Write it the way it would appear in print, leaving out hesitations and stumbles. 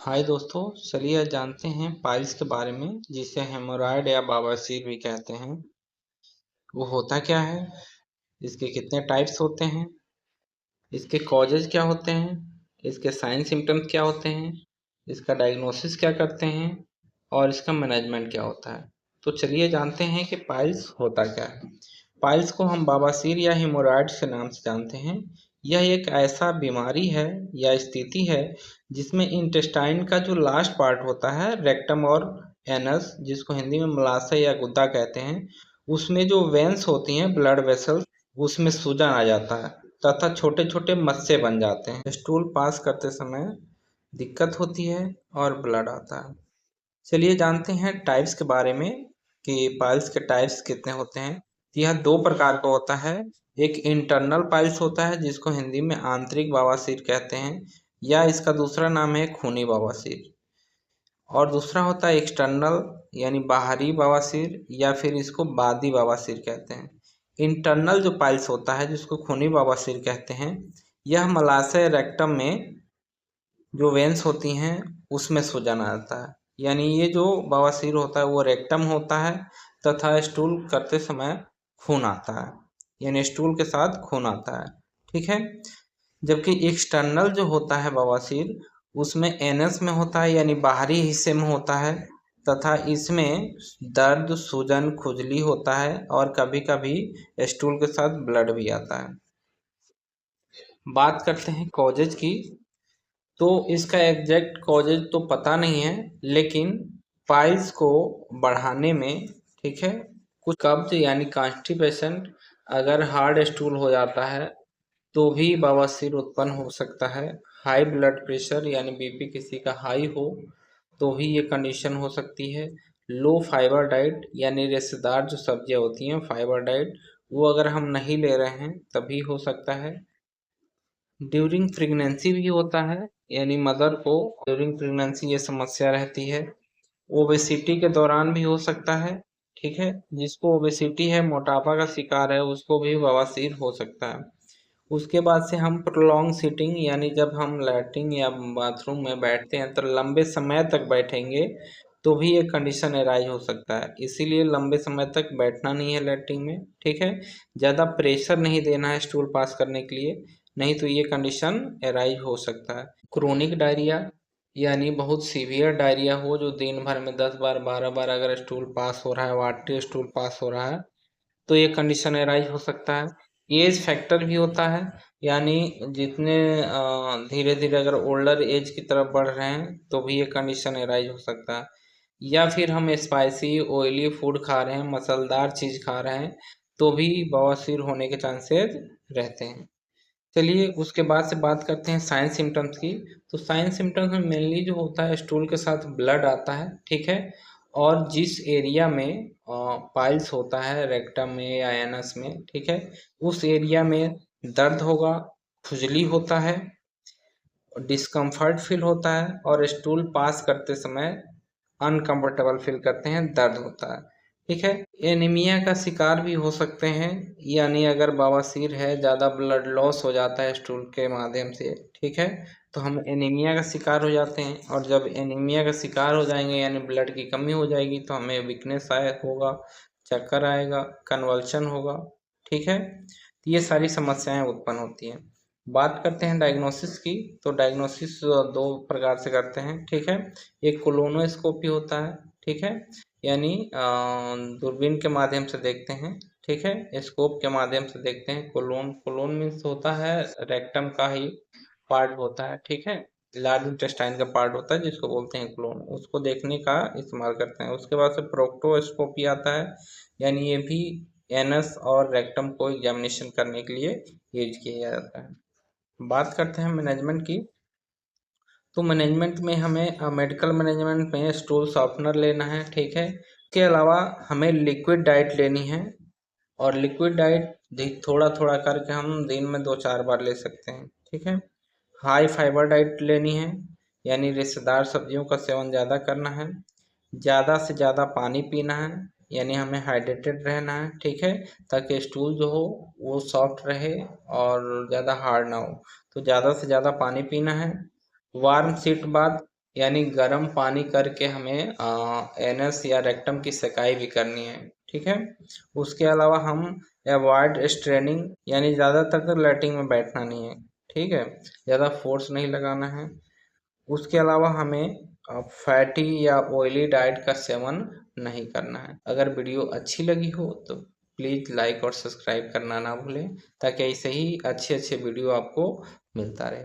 हाय दोस्तों, चलिए आज जानते हैं पाइल्स के बारे में, जिसे हेमोरॉयड या बवासीर भी कहते हैं। वो होता क्या है, इसके कितने टाइप्स होते हैं, इसके कॉजेज क्या होते हैं, इसके साइन सिम्टम्स क्या होते हैं, इसका डायग्नोसिस क्या करते हैं और इसका मैनेजमेंट क्या होता है। तो चलिए जानते हैं कि पाइल्स होता क्या है। पाइल्स को हम बवासीर या हेमोरॉयड्स के नाम से जानते हैं। यह एक ऐसा बीमारी है या स्थिति है जिसमें इंटेस्टाइन का जो लास्ट पार्ट होता है, रेक्टम और एनस, जिसको हिंदी में मलाशय या गुद्दा कहते हैं, उसमें जो वेंस होती हैं, ब्लड वेसल्स, उसमें सूजन आ जाता है तथा छोटे छोटे मस्से बन जाते हैं। स्टूल पास करते समय दिक्कत होती है और ब्लड आता है। चलिए जानते हैं टाइप्स के बारे में कि पाइल्स के टाइप्स कितने होते हैं। यह दो प्रकार का होता है। एक इंटरनल पाइल्स होता है, जिसको हिंदी में आंतरिक बवासीर कहते हैं, या इसका दूसरा नाम है खूनी बवासीर। और दूसरा होता है एक्सटर्नल यानी बाहरी बवासीर, या फिर इसको बादी बवासीर कहते हैं। इंटरनल जो पाइल्स होता है, जिसको खूनी बवासीर कहते हैं, यह मलाशय रेक्टम में जो वेंस होती हैं उसमें सूजन आता है। यानी ये जो बवासीर होता है वो रेक्टम होता है तथा स्टूल करते समय खून आता है, यानी स्टूल के साथ खून आता है। ठीक है। जबकि एक्सटर्नल जो होता है बवासीर, उसमें एनस में होता है, यानी बाहरी हिस्से में होता है, तथा इसमें दर्द, सूजन, खुजली होता है और कभी कभी स्टूल के साथ ब्लड भी आता है। बात करते हैं कॉजेज की। तो इसका एग्जैक्ट कॉजेज तो पता नहीं है, लेकिन पाइल्स को बढ़ाने में, ठीक है, कुछ कब्ज यानी कॉन्स्टिपेशन, अगर हार्ड स्टूल हो जाता है तो भी बवासीर उत्पन्न हो सकता है। हाई ब्लड प्रेशर यानी बीपी किसी का हाई हो तो भी ये कंडीशन हो सकती है। लो फाइबर डाइट यानी रेशेदार जो सब्जियां होती हैं, फाइबर डाइट, वो अगर हम नहीं ले रहे हैं तभी हो सकता है। ड्यूरिंग प्रेगनेंसी भी होता है, यानी मदर को ड्यूरिंग प्रेगनेंसी ये समस्या रहती है। ओबेसिटी के दौरान भी हो सकता है। ठीक है। जिसको ओबेसिटी है, मोटापा का शिकार है, उसको भी बवासीर हो सकता है। उसके बाद से हम प्रोलॉन्ग सीटिंग, यानी जब हम लैट्रिन या बाथरूम में बैठते हैं तो लंबे समय तक बैठेंगे तो भी ये कंडीशन एराइज हो सकता है। इसीलिए लंबे समय तक बैठना नहीं है लैट्रिन में। ठीक है। ज़्यादा प्रेशर नहीं देना है स्टूल पास करने के लिए, नहीं तो ये कंडीशन एराइज हो सकता है। क्रोनिक डायरिया यानी बहुत सीवियर डायरिया हो, जो दिन भर में 10 बार 12 बार अगर स्टूल पास हो रहा है, वाटरी स्टूल पास हो रहा है, तो ये कंडीशन एराइज हो सकता है। एज फैक्टर भी होता है, यानी जितने धीरे धीरे अगर ओल्डर एज की तरफ बढ़ रहे हैं तो भी ये कंडीशन एराइज हो सकता है। या फिर हम स्पाइसी ऑयली फूड खा रहे हैं, मसालेदार चीज़ खा रहे हैं, तो भी बवासीर होने के चांसेस रहते हैं। चलिए उसके बाद से बात करते हैं साइन सिम्टम्स की। तो साइन सिम्टम्स में मेनली जो होता है, स्टूल के साथ ब्लड आता है। ठीक है। और जिस एरिया में पाइल्स होता है, रेक्टम में या एनस में, ठीक है, उस एरिया में दर्द होगा, खुजली होता है, डिस्कम्फर्ट फील होता है और स्टूल पास करते समय अनकंफर्टेबल फील करते हैं, दर्द होता है। ठीक है। एनीमिया का शिकार भी हो सकते हैं, यानी अगर बवासीर है, ज़्यादा ब्लड लॉस हो जाता है स्टूल के माध्यम से, ठीक है, तो हम एनीमिया का शिकार हो जाते हैं। और जब एनीमिया का शिकार हो जाएंगे यानी ब्लड की कमी हो जाएगी, तो हमें वीकनेस होगा, चक्कर आएगा, कन्वल्शन होगा। ठीक है। तो ये सारी समस्याएं उत्पन्न होती हैं। बात करते हैं डायग्नोसिस की। तो डायग्नोसिस दो प्रकार से करते हैं। ठीक है। एक कोलोनोस्कोपी होता है। ठीक है। यानी दूरबीन के माध्यम से देखते हैं। ठीक है। स्कोप के माध्यम से देखते हैं। कोलोन मीन्स होता है रेक्टम का ही पार्ट होता है। ठीक है। लार्ज इंटेस्टाइन का पार्ट होता है जिसको बोलते हैं कोलोन, उसको देखने का इस्तेमाल करते हैं। उसके बाद से प्रोक्टोस्कोपी आता है, यानी ये भी एनस और रेक्टम को एग्जामिनेशन करने के लिए यूज किया जाता है। बात करते हैं मैनेजमेंट की। तो मैनेजमेंट में हमें मेडिकल मैनेजमेंट में स्टूल सॉफ्टनर लेना है। ठीक है। इसके अलावा हमें लिक्विड डाइट लेनी है, और लिक्विड डाइट थोड़ा थोड़ा करके हम दिन में 2-4 बार ले सकते हैं। ठीक है। हाई फाइबर डाइट लेनी है, यानी रेशेदार सब्जियों का सेवन ज़्यादा करना है। ज़्यादा से ज़्यादा पानी पीना है, यानी हमें हाइड्रेटेड रहना है। ठीक है। ताकि स्टूल जो हो वो सॉफ्ट रहे और ज़्यादा हार्ड ना हो। तो ज़्यादा से ज़्यादा पानी पीना है। वार्म सीट बाथ यानी गर्म पानी करके हमें एनस या रेक्टम की सकाई भी करनी है। ठीक है, उसके अलावा हम अवॉइड स्ट्रेनिंग, यानी ज़्यादातर तो लैटिंग में बैठना नहीं है। ठीक है, ज़्यादा फोर्स नहीं लगाना है। उसके अलावा हमें फैटी या ऑयली डाइट का सेवन नहीं करना है। अगर वीडियो अच्छी लगी हो तो प्लीज़ लाइक और सब्सक्राइब करना ना भूलें, ताकि ऐसे ही अच्छे अच्छे वीडियो आपको मिलता रहे।